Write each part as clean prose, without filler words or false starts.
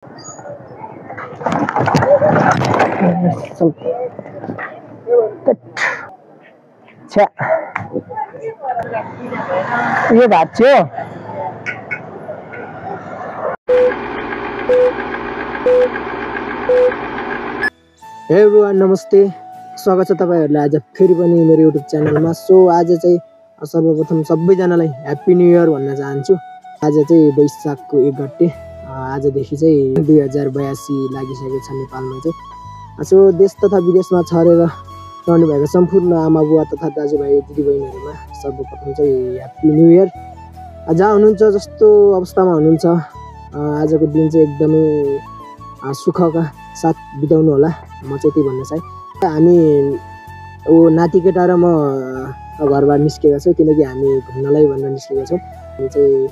छ्या यो भात थियो हे एभ्रिवान नमस्ते स्वागत छ तपाईहरुलाई आज फेरि पनि मेरो युट्युब च्यानलमा सो आज चाहिँ सर्वप्रथम सबैजनालाई ह्यापी न्यू इयर भन्न चाहन्छु आज चाहिँ वैशाखको 1 गते आजदेखि चाहिँ 2082 लागिसकेको छ नेपालमा चाहिँ सो देश तथा विदेशमा छरेर रहनु भएको सम्पूर्ण आमा बुवा तथा दाजुभाइ दिदीबहिनीहरुमा सर्वप्रथम चाहिँ ह्यापी न्यू इयर जहाँ हुनुहुन्छ जस्तो अवस्थामा हुनुहुन्छ आजको दिन चाहिँ एकदमै सुखका साथ बिताउनु होला म चाहिँ त्यही भन्न चाहे हामी नाति केटा र म घरबाट निस्केका छौँ किनकि हामी घुम्नलाई भनेर निस्केका छौँ हामी चाहिँ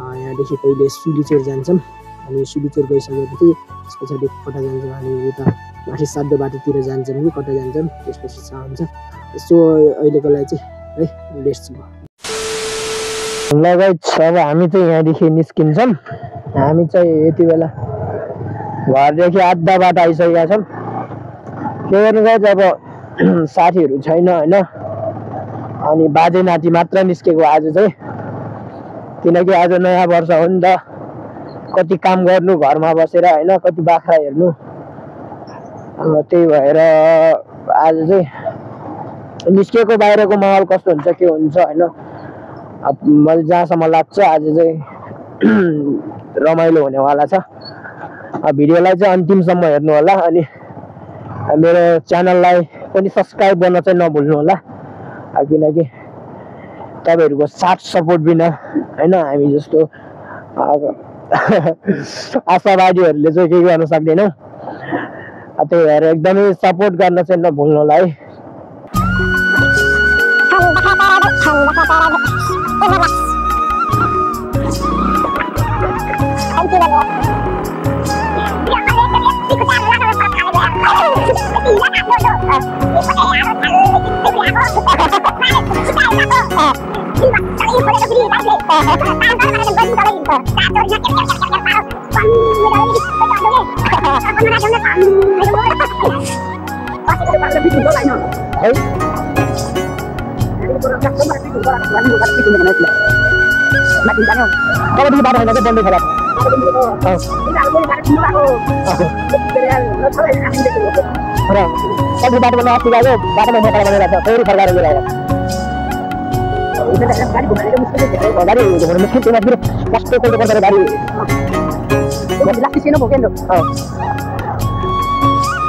यहाँदेखि पहिले सुलीचोर जान्छौँ हामी सुलीचोर गइसकेपछि त्यसपछि कता जान्छौँ हामी उता माथि साध्य बाटोतिर जान्छौँ कि कता जान्छौँ त्यसपछि हुन्छ सो अहिलेको लागि चाहिँ है लेट्स गो ल गाइस अब हामी चाहिँ यहाँदेखि निस्किन्छौँ हामी चाहिँ यति बेला घरदेखि आधा बाटो आइसकेका छौँ के गर्नु गाइस अब साथीहरू छैन हैन अनि बाजे नाति मात्र निस्केको आज चाहिँ किनकि आज नयाँ वर्ष हो नि त कति काम गर्नु घरमा बसेर हैन कति बाख्रा हेर्नु त्यही भएर आज चाहिँ निस्केको बाहिरको माहौल कस्तो हुन्छ के हुन्छ हैन अब मैले जहाँसम्म लाग्छ आज चाहिँ रमाइलो हुनेवाला छ भिडियोलाई चाहिँ अन्तिमसम्म हेर्नु होला अनि मेरो च्यानललाई पनि सब्स्क्राइब गर्न चाहिँ नभुल्नु होला किनकि तपाईहरुको साथ सपोर्ट बिना हैन हामी जस्तो आशावादीहरुले चाहिँ केही गर्न सक्दैनौं त्यही भएर एकदमै सपोर्ट गर्न चाहिँ नभुल्नु होला है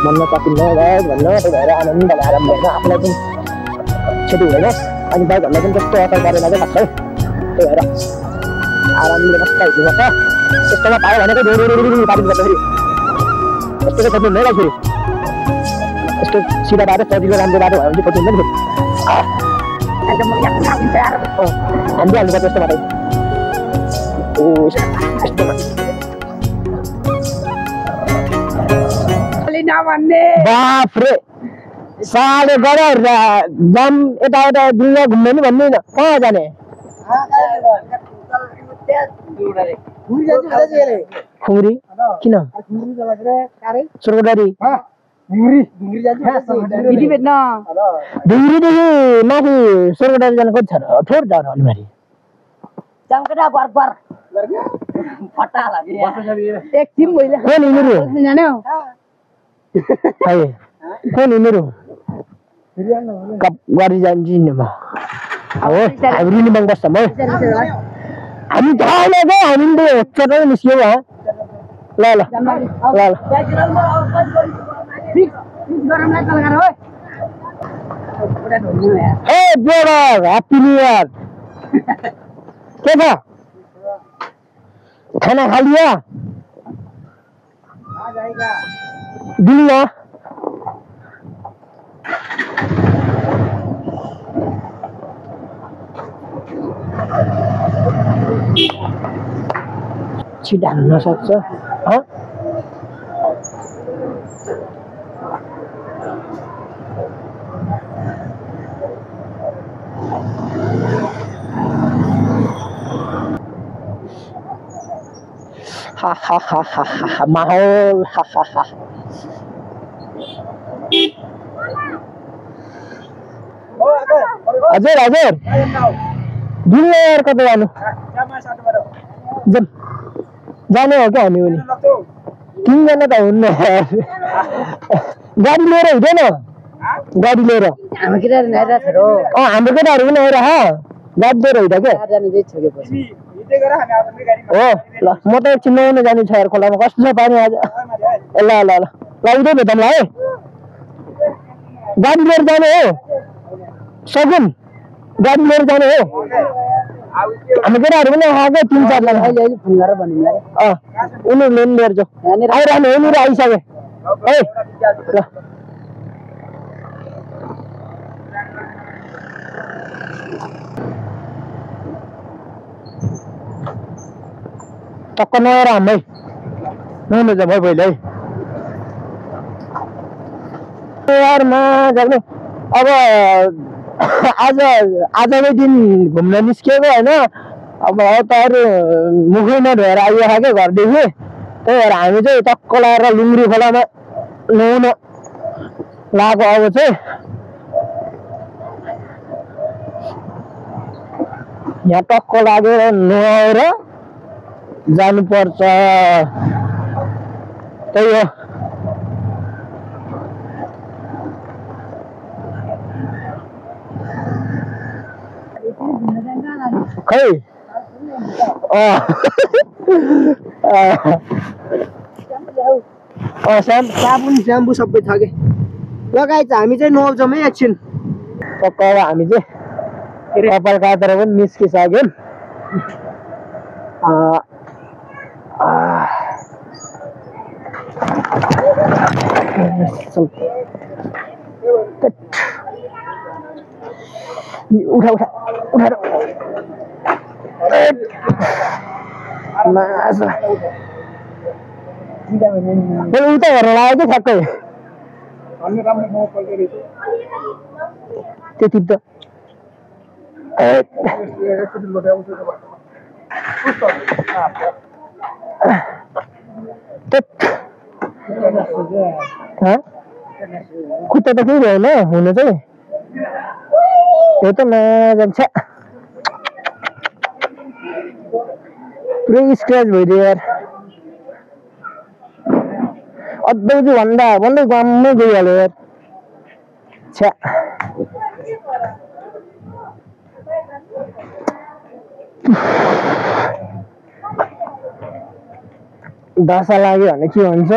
भन्न सकिन्न भन्न त्यही भएर आनन्द भएर होइन आफूलाई पनि क्षति हुँदैन अनि बाइकहरूलाई पनि त्यस्तो असर गरेन चाहिँ लाग्छ है त्यही भएर आरामले बस्दा हिँड्नुपर्छ यस्तोमा पायो भने चाहिँ डोरी पारिनुपर्छ फेरि यस्तो चाहिँ खोज्नु हुँदैन फेरि यस्तो सिधा बाटो सजिलो राम्रो बाटो भयो भने चाहिँ खोज्नु हुँदैन फेरि हालिहाल्नुपर्छ यस्तो बाटो बाफ रे साले गरेर जाम यता दुनिया घुम्ने नि भन्नु कहाँ जाने खुङ्री किन सुरकोटारी ढुङ्ग्रीदेखि माथि सुरकोटारी जानु कति छ र थोर छ अलिमारी कौन मेरो कप गरी जान्छु नि म हो हामी रिनिबङ बस्छौँ है हामी थाहा हामीले चटै निस्क्यौ ल ल ल ल हे ब्रदर ह्यापी न्यू इयर के छ खाना खा लिया दिल्ली छिट हाल्न सक्छ हा हा हा हा हा माहौल हा हा हा हजुर हजुर दिल्ली यार कतै जानु जाने हो क्या हामी पनि 3 जना त हुन्न गाडी लिएर हुँदैन गाडी लिएर हाम्रो केटाहरू पनि आइरह गाडी लिएर हुँदा क्या हो ल म त एकछिन नुहाउन जानु छ यार खोलामा कस्तो छ पानी आज ल ल ल उतै भेटौँला है गाडी लिएर जाने हो सगुन गाडी लिएर जाने हो हाम्रो केटाहरू पनि आएको 3-4 जना अहिले फोन गरेर भन्नुलाई उनीहरूले पनि लिएर जाऊ आइरहनु हो नि र आइसके है ल टक्क नआएर हाम्रै नुहाउनु जा भयो पहिले है यार मा जाने अब आजकै दिन घुम्न निस्किएको होइन अब तपाईँहरू मुखै नधोएर आइरहेको क्या घरदेखि त्यही भएर हामी चाहिँ टक्क लगाएर लुङ्ग्री खोलामा नुहाउन लगाएको अब चाहिँ यहाँ टक्क लागेर नुहाएर जानुपर्छ त्यही हो खै साबुन स्याम्पू सबै छ कि लगाइन्छ हामी चाहिँ नुहाउँछौँ है एकछिन टक्क अब हामी चाहिँ कपाल काटेर पनि निस्किसक्यौँ उठा उठा उठाएर उता हेरेर लाग्यो क्या ठ्याक्कै त्यति त खुट्टा त केही भएन हुनु चाहिँ त्यो त नजान्छ पुरै स्क्रच भइदियो यार अझै चाहिँ भन्दै गाममै गइहाल्यो यार छ्या दशा लाग्यो भने के हुन्छ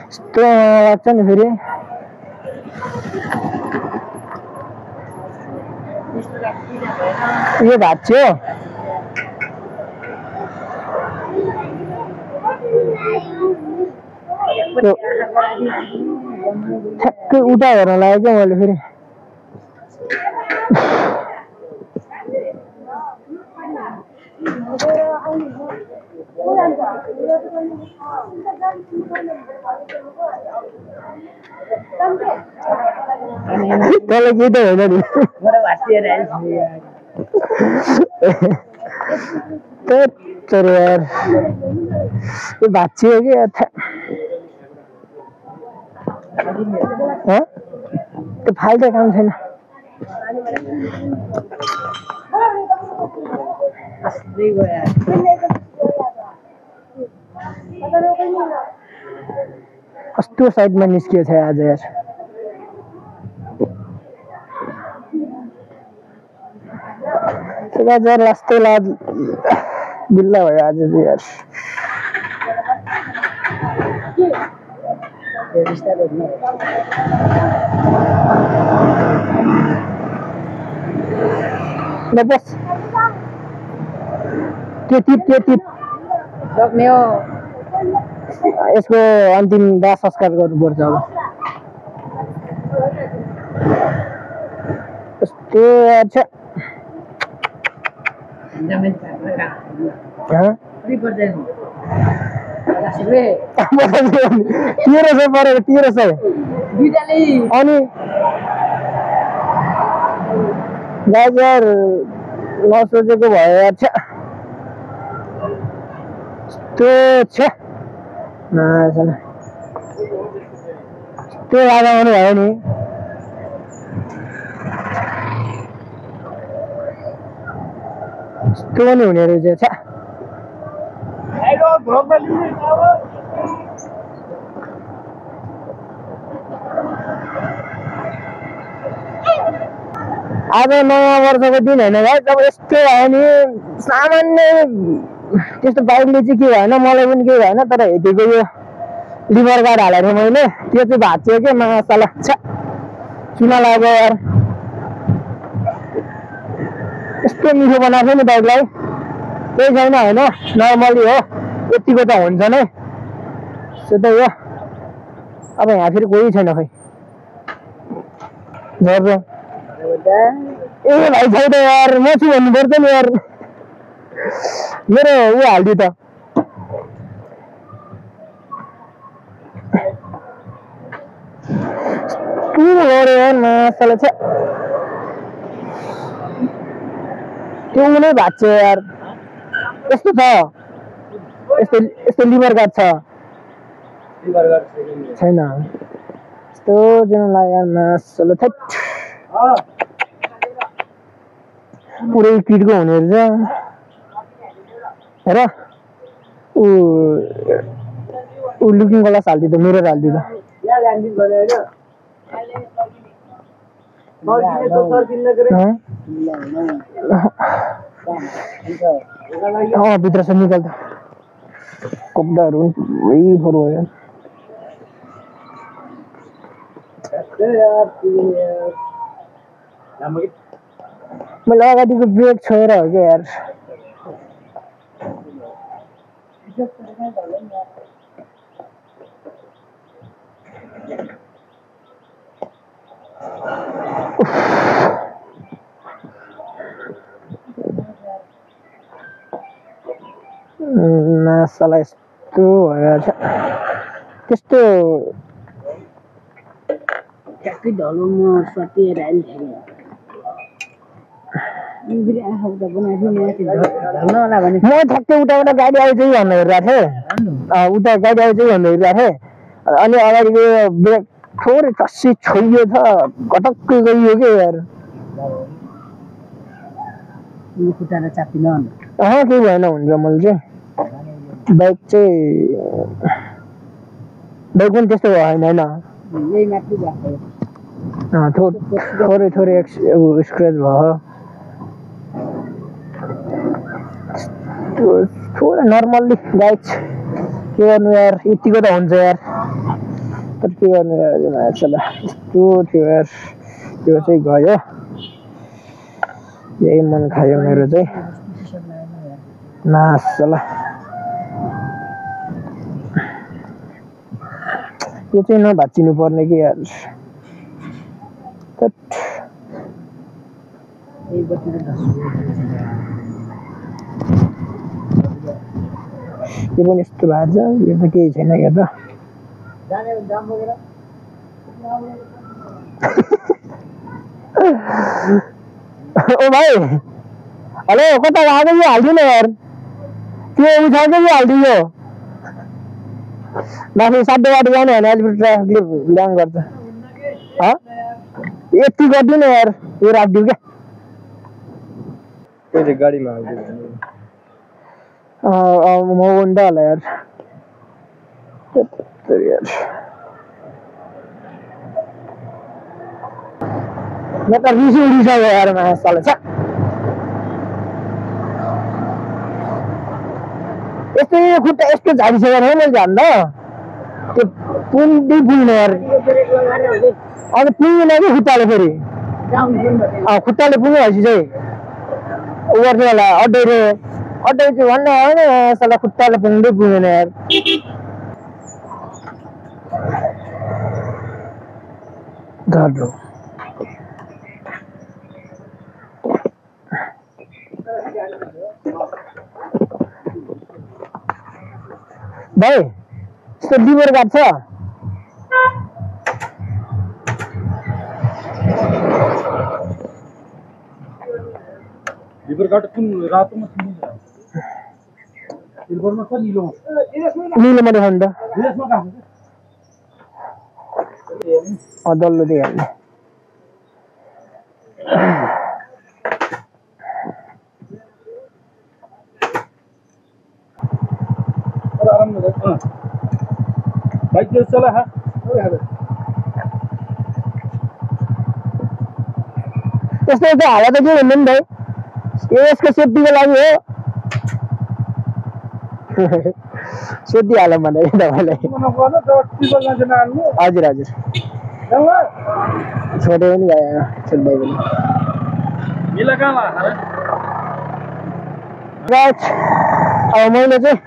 यस्तो लाग्छ नि फेरि यो भात थियो ठ्याक्कै उता हेर्न लाग्यो क्या मैले फेरि तँलाई केही त होइन नि तर यार यो भाँचियो कि त्यो फाल्टो काम छैन कस्तो साइडमा निस्कियो छ आज यार यार लास्टै बिल्ला भयो आज चाहिँ यार बस त्यो टिप सक्ने हो यसको अन्तिम दाह संस्कार गर्नुपर्छ अब कस्तो छ 1300 परेको 1300 अनि गाजर नसोचेको भयो यार छ्या त्यो छ्या त्यो राजा आउनु भयो नि त्यो पनि हुने रहेछ छ्या आज नयाँ वर्षको दिन होइन भाइ जब यस्तो भयो नि सामान्य त्यस्तो बाइकले चाहिँ के भएन मलाई पनि केही भएन तर हेटेको यो लिभर गार्ड हालेर मैले त्यो चाहिँ भाँच्यो क्या मासला चुना लाग्यो यार यस्तो मिठो बनाएको नि बाइकलाई केही छैन होइन नर्मली हो यतिको त हुन्छ नै त्यो हो अब यहाँ फेरि कोही छैन खै झर्छ ए भाइ छैन यार म छु भन्नुपर्छ नि यार मेरो ऊ हालिदियो त मासला छ त्यो नै भाँच्छ यार यस्तो छ यस्तो लिभर गार्ड छ छैन यस्तो जुन लाग्यो मासला थैट पुरै किटको हुने रहेछ हेर ऊ लुकिङ ग्लास हालिदियो त मिरर हालिदियो त भित्र छ निकाल त कपडाहरू फोहोर भयो मैले अगाडिको ब्रेक छोएर हो क्या यार मासला यस्तो भएर त्यस्तो ठ्याक्कै ढलोमा सटिएर म ठ्याक्कै उताबाट गाडी आउँछ भनेर हेरिरहेको थिएँ उता गाडी आउँछ भनेर हेरिरहेको थिएँ अनि अगाडिको ब्रेक थोरै चस्सी छोइयो छ घटक्कै गइयो क्या यार खुट्टाले चापिन केही भएन हुन्छ मैले चाहिँ बाइक पनि त्यस्तो होइन थोरै स्क्र्याच भयो थोरै नर्मल्ली बाइक के गर्नु यार यतिको त हुन्छ यार तर के गर्नु यार यस्तो थियो यार त्यो चाहिँ गयो यही मन खायो मेरो चाहिँ मासला यो चाहिँ नभाँचिनु पर्ने कि यार यो पनि यस्तो भएको छ यो त केही छैन यो त ओ भाइ हेलो कता गएको यो हालिदिनु यार त्यो उठाउँछ कि हालिदियो माथि साध्य बाटो जाने भने अलिक ट्राफिकले ल्याङ गर्छ यति गरिदिनु यार यो राखिदिउ क्या गाडीमा म भन्दा होला यार म त रिस उडिसक्यो यार मासला छ यस्तो खुट्टा यस्तो झाडिसक्यो भने मैले झान्दा त्यो पुग्दै पुग्ने यार अन्त पुगेन कि खुट्टाले फेरि खुट्टाले पुगेपछि चाहिँ उ गर्ने होला अड्डै चाहिँ भन्ने होइन साला खुट्टाले पुग्दै पुगेन यार गाड्लो भाइ यस्तो लिभर गार्ड छ लिभर गार्ड कुन रातोमा छ सिल्भरमा छ निलोमा देखाउनु त यसमा कहाँ छ डल्लो देखाउनु आराम बाइक चला है त्यस्तो त हावा त के भन्नु नि भाइ यसको सेफ्टीको लागि हो सोधिहालौँ भने तपाईँलाई हजुर हजुर छोडे पनि भयो छोड्दै पनि अब मैले चाहिँ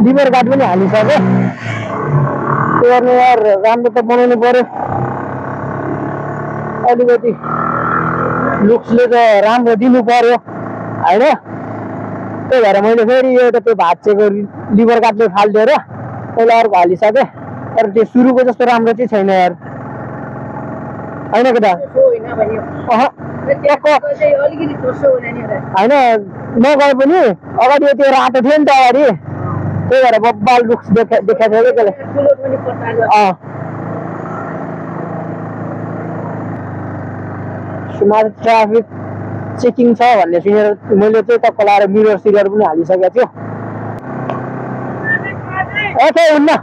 लिभर गार्ड पनि हालिसकेँ त्यो गर्नु यार राम्रो त बनाउनु पर्यो अलिकति लुक्सले त राम्रो दिनु पर्यो होइन त्यही भएर मैले फेरि एउटा त्यो भाँचेको लिभर गार्डले फालिदिएर पहिला अर्को हालिसकेँ तर त्यो सुरुको जस्तो राम्रो चाहिँ छैन यार होइन केटा होइन नगए पनि अगाडि त्यो रातो थियो नि त अगाडि त्यही भएर बब्बाल लुक्स देखाएको थियो कि त्यसलाई माथि ट्राफिक चेकिङ छ भन्ने सुनेर मैले चाहिँ टक्क लाएर मिरर सिरर पनि हालिसकेको थियो ओके हुन्न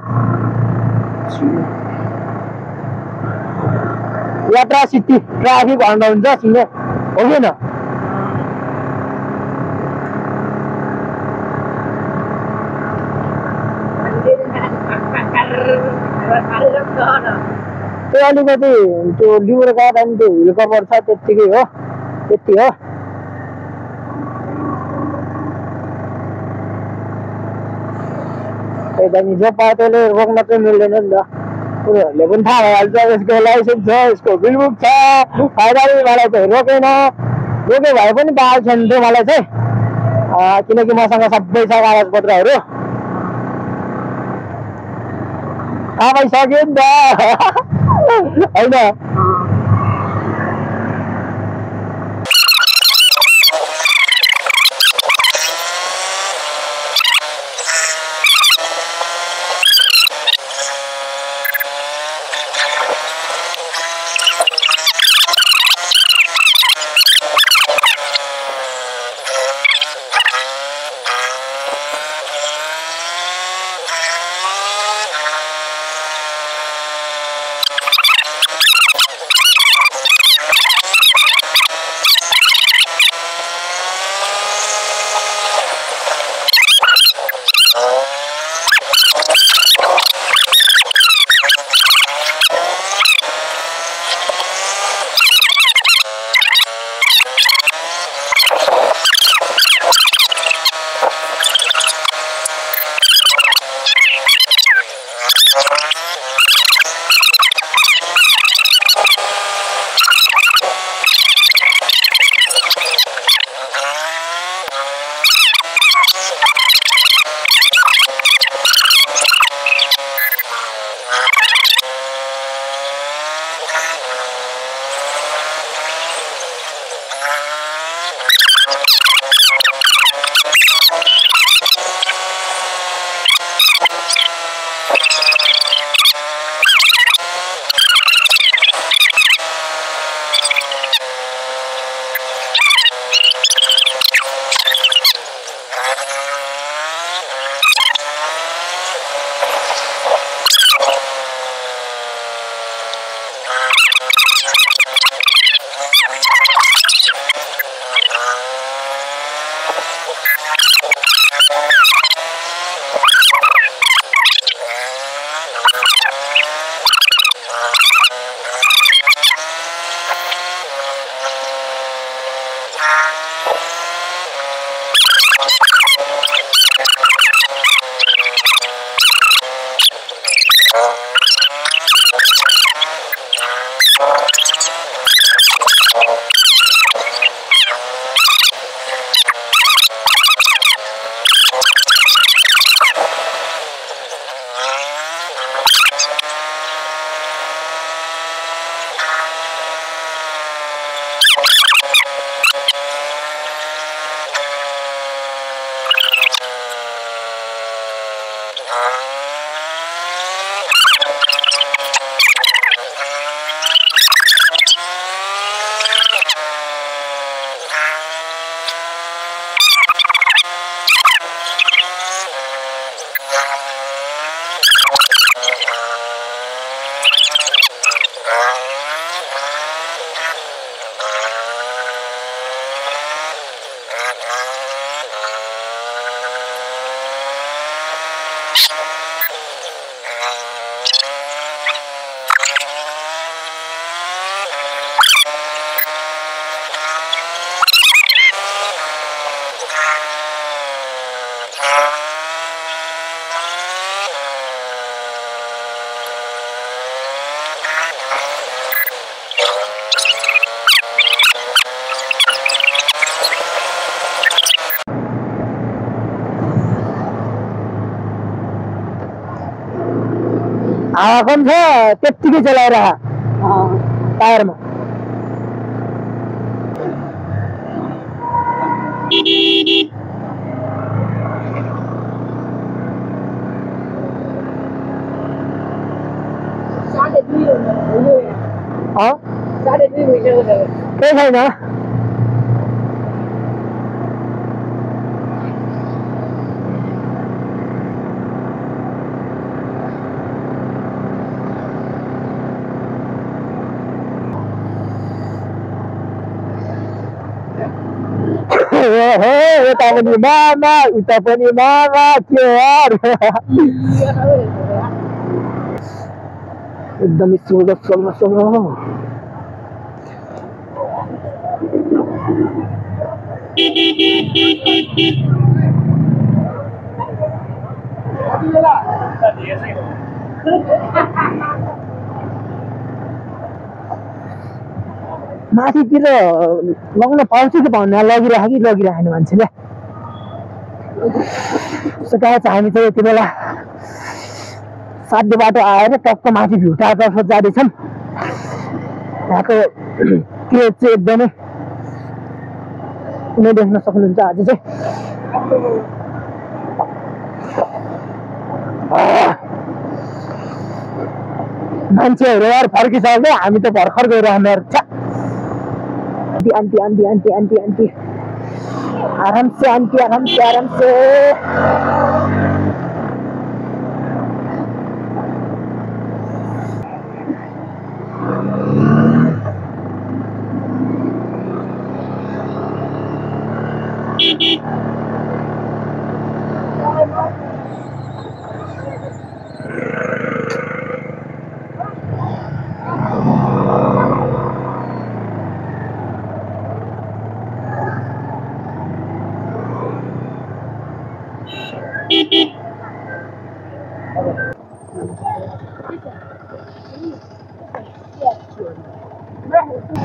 यात्रा सिटी ट्राफिक हर्न हुन्छ सुन्नु हो कि न त्यो अलिकति त्यो लिभर गार्ड अनि त्यो हिल कभर छ त्यत्तिकै हो त्यति हो त्यही जो पायो त्यसले रोक्न चाहिँ मिल्दैन नि त उनीहरूले पनि थाहा भइहाल्छ यसको लाइसेन्स छ यसको बिलबुक छ फाइदा मलाई चाहिँ रोकेन रोके भए पनि पाएको छैन थियो मलाई चाहिँ किनकि मसँग सबै छ कागजपत्रहरू थाहा भइसक्यो नि त होइन हावा कम छ त्यत्तिकै चलाएर टायरमा केही छैन यता पनि मामा उता पनि मामा के एकदम स्लो माथितिर लगाउन पाउँछ कि पाउन्न लगिराखेन मान्छेले कहाँ छ हामी चाहिँ यति बेला साध्य बाटो आएर टक्क माथि भ्यू टावरतर्फ जाँदैछौँ यहाँको क्रेज चाहिँ एकदमै कुनै देख्न सक्नुहुन्छ आज चाहिँ मान्छेहरू यार फर्किसक्यो हामी त भर्खर गइरहनु आन्टी आराम से आंटी आराम से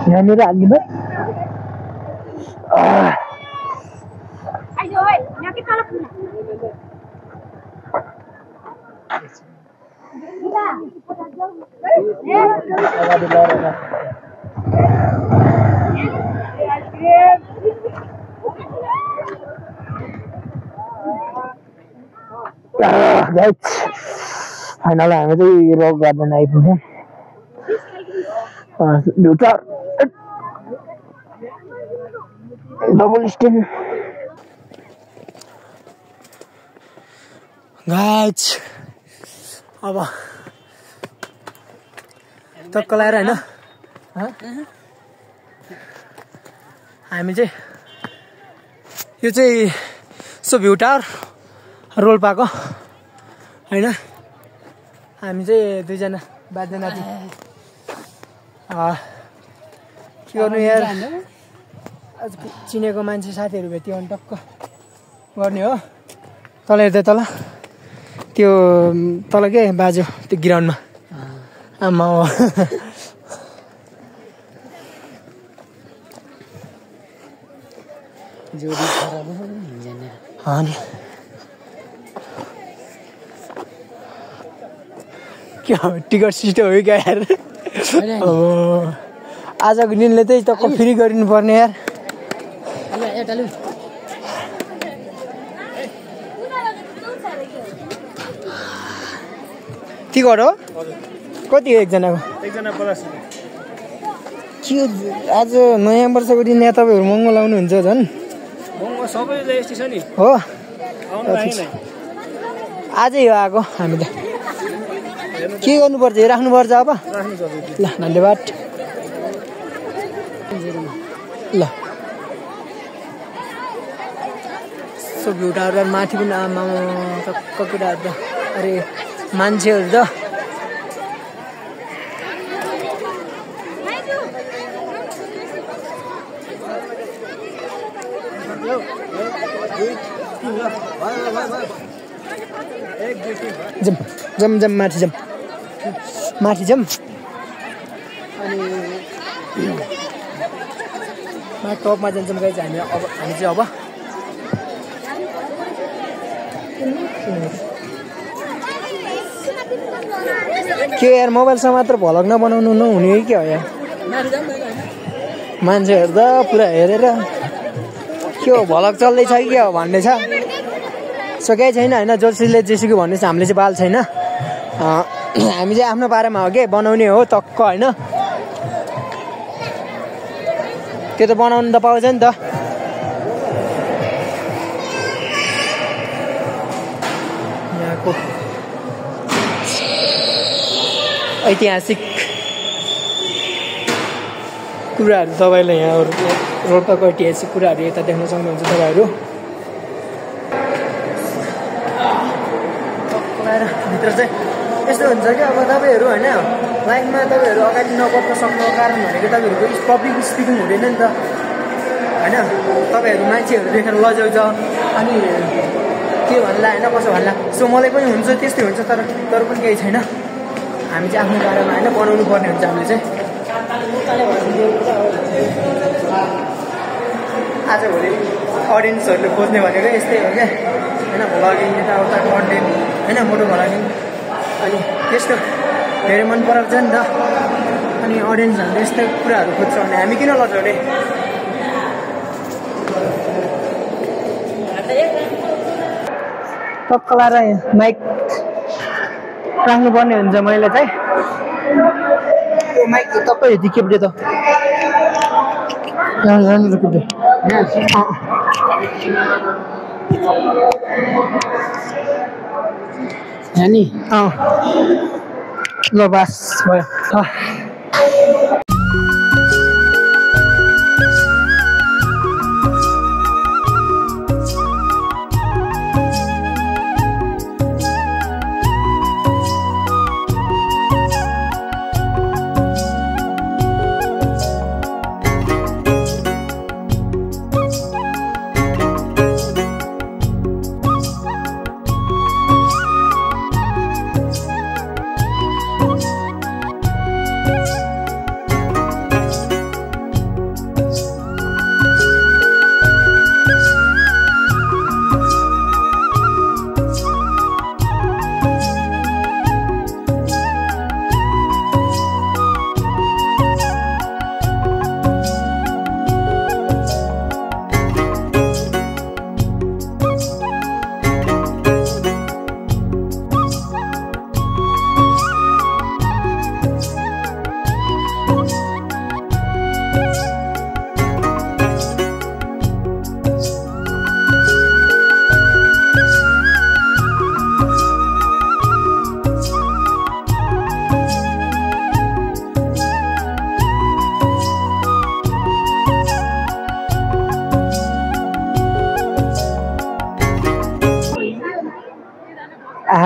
यहाँनिर हालिदिनु फाइनल हामी चाहिँ रक गार्डन आइपुग्यौँ एउटा डबल स्ट्यान्ड गाइज अब टक्क लगाएर होइन हामी चाहिँ यो चाहिँ सो भ्यू टावर रोल्पाको होइन हामी चाहिँ दुईजना बाजे नाति के गर्नु यार आज चिनेको मान्छे साथीहरू भेट्यो भने टक्क गर्ने हो तल हेर्दै तल त्यो तल के बाजु त्यो ग्राउन्डमा आमा हो क्या हो टिकट सिस्टम हो क्या यार आजको दिनले चाहिँ टक्क फ्री गरिनु पर्ने यार टिकट हो कति हो एकजनाको एकजना 50 रुपैयाँ के आज नयाँ वर्षको दिन यहाँ तपाईँहरू महँगो लाउनुहुन्छ झन् महँगो सबैले यस्तै छ नि हो आउनु लागेन आजै हो आएको हामी त के गर्नुपर्छ राख्नुपर्छ अब राख्नु सबै ल धन्यवाद ल सो भ्युटाहरू माथि पनि आमा केटाहरू त अरे मान्छेहरू त जम जम जम माथि जम अनि टपमा जान्छौँ गाइज हामी चाहिँ अब के यार मोबाइलसँग मात्र भ्लग नबनाउनु नहुने कि क्या हो यार मान्छेहरू त पुरा हेरेर के हो भ्लग चल्दैछ कि क्या हो भन्ने छ सो केही छैन होइन जोसुकैले जेसुकै भन्ने चाहिँ हामीले चाहिँ बाल छैन हामी चाहिँ आफ्नो बारेमा हो कि बनाउने हो टक्क होइन त्यो त बनाउनु त पाउँछ नि त यहाँको ऐतिहासिक कुराहरू तपाईँले यहाँ रोल्पाको ऐतिहासिक कुराहरू यता देख्न सक्नुहुन्छ तपाईँहरू भित्र चाहिँ यस्तो हुन्छ कि अब तपाईँहरू होइन लाइफमा तपाईँहरू अगाडि नबढ्न सक्नुको कारण भनेको तपाईँहरूको पब्लिक स्पिकिङ हुँदैन नि त होइन तपाईँहरू मान्छेहरू देखेर लजाउँछ अनि के भन्ला होइन कसो भन्ला सो मलाई पनि हुन्छ त्यस्तै हुन्छ तर पनि केही छैन हामी चाहिँ आफ्नो बारेमा होइन बनाउनु पर्ने हुन्छ हामीले चाहिँ आजभोलि अडियन्सहरूले खोज्ने भनेको यस्तै हो क्या होइन भ्लगिङ यताउता कन्टेन्ट होइन फोटो भ्लगिङ अनि त्यस्तो धेरै मन पराउँछ नि त अनि अडियन्सहरूले यस्तै कुराहरू खोज्छ भने हामी किन लजाउने टक्कला र माइक राख्नुपर्ने हुन्छ मैले चाहिँ माइक तपाईँ खेप्दै त नि ल बास भयो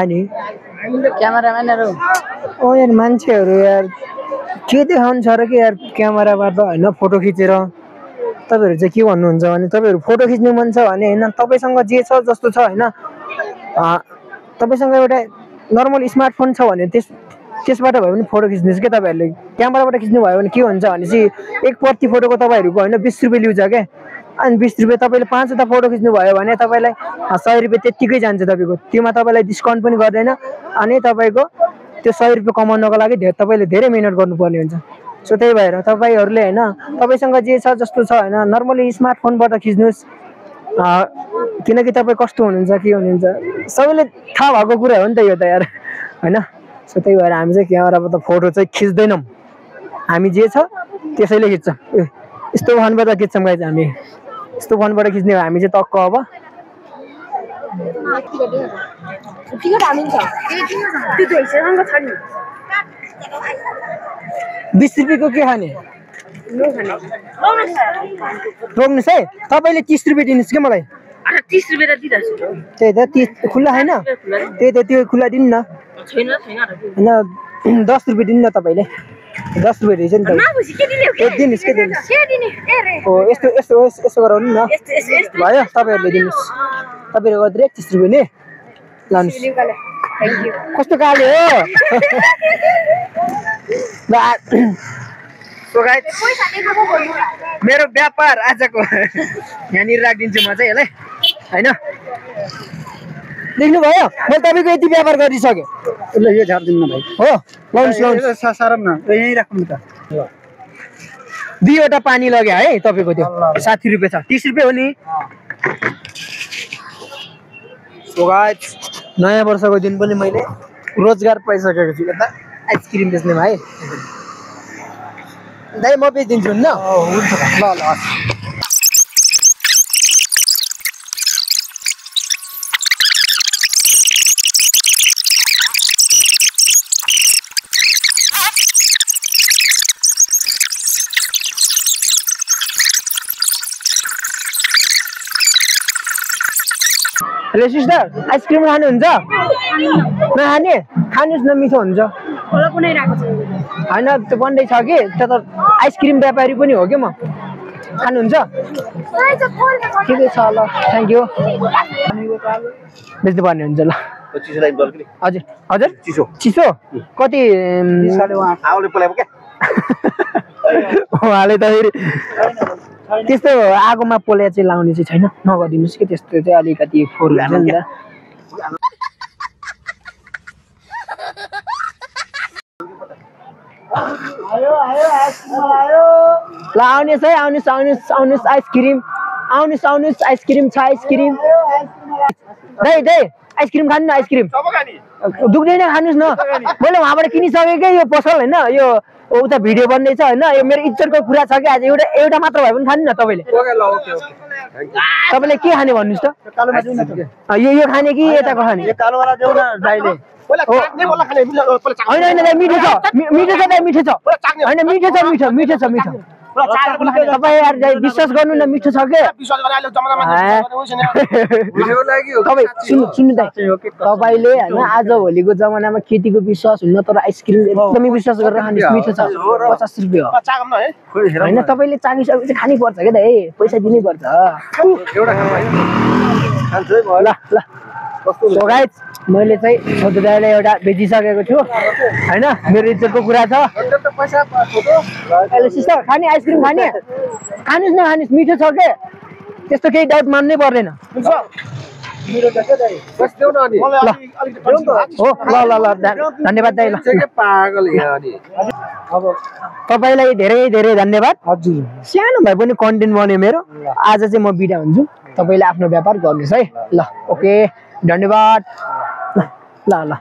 नि क्यामेराम्यानहरु ओ यार मान्छेहरू यार के देखाउनु छ र के यार क्यामेराबाट हैन फोटो खिचेर तपाईहरु चाहिँ के भन्नुहुन्छ भने तपाईहरु फोटो खिच्नु मन छ भने हैन तपाईसँग जे छ जस्तो छ हैन तपाईसँग एउटा नर्मल स्मार्टफोन छ भने त्यसबाट भए पनि फोटो खिच्नुस् के तपाईहरुले क्यामेराबाट खिच्नु भयो भने के हुन्छ भने चाहिँ एक प्रति फोटोको तपाईहरुको हैन 20 रुपैयाँ लिन्छ के अनि 20 रुपैयाँ तपाईले 5 वटा फोटो खिच्नु भयो भने तपाईलाई 100 रुपैयाँ त्यतिकै जान्छ तपाईको त्यसमा तपाईलाई डिस्काउन्ट पनि गर्दैन अनि तपाईको त्यो 100 रुपैयाँ कमाउनको लागि तपाईले धेरै मेहनत गर्नुपर्ने हुन्छ सो त्यही भएर तपाईहरुले हैन तपाईसँग जे छ जस्तो छ हैन नर्मली स्मार्टफोनबाट खिच्नुस् किनकि तपाईँ कस्तो हुनुहुन्छ के हुनुहुन्छ सबैले थाहा भएको कुरा हो नि त यो त यार होइन सो त्यही भएर हामी चाहिँ क्यामेराबाट फोटो चाहिँ खिच्दैनौँ हामी जे छ त्यसैले खिच्छौँ यस्तो फोनबाट खिच्छौँ गाइज हामी यस्तो फोनबाट खिच्ने हो हामी चाहिँ टक्क अब 20 रुपियाँको के खाने रोक्नुहोस् है तपाईँले 30 रुपियाँ दिनुहोस् क्या मलाई 30 रुपियाँ त दिइरहेको छु त्यही त 30 खुल्ला छैन त्यही त त्यो खुल्ला दिनु न छैन होइन 10 रुपियाँ दिनु न तपाईँले 10 रुपियाँ रहेछ नि त दिनुहोस् के दिनुहोस् हो यस्तो यस्तो यस्तो गराउनु न भयो तपाईँहरूले दिनुहोस् तपाईँहरू गर्दै 30 रुपियाँ नि लानुहोस् कस्तो काले हो मेरो व्यापार आजको यहाँनिर राखिदिन्छु म चाहिँ यसलाई होइन देख्नुभयो मैले तपाईँको यति व्यापार गरिसकेँ ल यो झारिदिनु न भाइ हो लाउनुहोस् सारम न यहीँ राख्नु त 2वटा पानी लग्यो है तपाईँको त्यो 60 रुपियाँ छ 30 रुपियाँ हो नि नयाँ वर्षको दिन पनि मैले रोजगार पाइसकेको छु यता आइसक्रिम बेच्ने भाइ दाइ म बेचिदिन्छु नि ल हुन्छ ल ल हेलो सिस्टर आइसक्रिम खानुहुन्छ नखाने खानुहोस् न मिठो हुन्छ होइन त्यो बन्दै छ कि त्यो त आइसक्रिम व्यापारी पनि हो क्या म खानुहुन्छ ठिकै छ ल थ्याङ्क यू बेच्नु पर्ने हुन्छ ल हजुर हजुर चिसो चिसो कति उहाँले त फेरि त्यस्तो आगोमा पोले चाहिँ लाउने चाहिँ छैन नगरिदिनुहोस् कि त्यस्तो चाहिँ अलिकति फोहोर हुन्छ नि त ल आउनुहोस् है आउनुहोस् आउनुहोस् आउनुहोस् आइसक्रिम आउनुहोस् आउनुहोस् आइसक्रिम छ आइसक्रिम दाइ दाइ आइसक्रिम खानु न आइसक्रिम दुख्दैन खानुहोस् न मैले उहाँबाट किनिसकेँ क्या यो पसल होइन यो उता भिडियो बन्दैछ होइन यो मेरो इज्जतको कुरा छ कि आज एउटा एउटा मात्र भए पनि खानु न तपाईँले तपाईँले के खाने भन्नुहोस् त यो खाने कि यताको खाने होइन होइन मिठो छ मिठो छ दाइ मिठो छ होइन मिठो छ मिठो मिठो छ मिठो तपाईँ यार विश्वास गर्नु न मिठो छ के तपाईँ सुन्नु दाइ तपाईँले होइन आजभोलिको जमानामा खेतीको विश्वास हुन्न तर आइसक्रिम एकदमै विश्वास गरेर खानुहोस् मिठो छ 50 रुपियाँ हो होइन तपाईँले चागिसकेपछि खानै पर्छ क्या दाइ पैसा दिनै पर्छ ल ल गाइस मैले चाहिँ छोटो दाइलाई एउटा बेचिसकेको छु होइन मेरो इज्जतको कुरा छ अहिले सिस्टर खाने आइसक्रिम खाने खानुहोस् न खानुहोस् मिठो छ के त्यस्तो केही डाउट मान्नै पर्दैन हो ल ल ल धन्यवाद दाइ ल तपाईँलाई धेरै धेरै धन्यवाद हजुर सानो भए पनि कन्टेन्ट बन्यो मेरो आज चाहिँ म बिदा हुन्छु तपाईँले आफ्नो व्यापार गर्नुहोस् है ल ओके धन्यवाद ल ल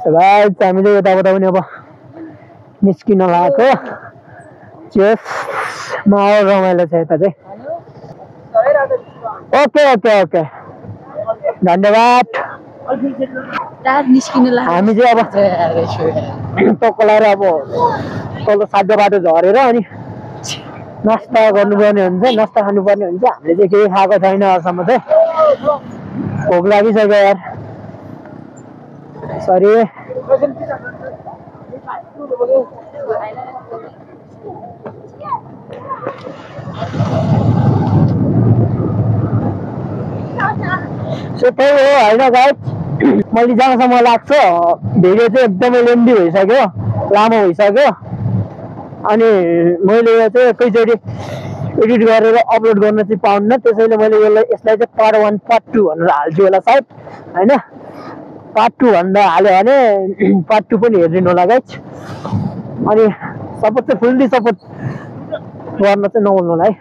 गाइस हामी चाहिँ यताबाट पनि अब निस्किन लागेको चेस माहौल रमाइलो छ यता चाहिँ ओके ओके ओके धन्यवाद हामी चाहिँ अब टक्क लगाएर अब तल साध्य बाटो झरेर अनि नास्ता गर्नुपर्ने हुन्छ नास्ता खानुपर्ने हुन्छ हामीले चाहिँ केही खाएको छैन अहिलेसम्म चाहिँ भोक लागिसक्यो यार सरी सो त्यही हो होइन गाइस मैले जहाँसम्म लाग्छ भिडियो चाहिँ एकदमै लेन्दी भइसक्यो लामो भइसक्यो अनि मैले यो चाहिँ एकैचोटि एडिट गरेर अपलोड गर्न चाहिँ पाउन्न त्यसैले मैले यसलाई चाहिँ पार्ट 1 पार्ट 2 भनेर हाल्छु होला सायद होइन पार्ट 2 भनेर हाल्यो भने पार्ट 2 पनि हेरिदिनु होला गाइस अनि सपोर्ट चाहिँ फुल्ली सपोर्ट गर्न चाहिँ नभुल्नु होला है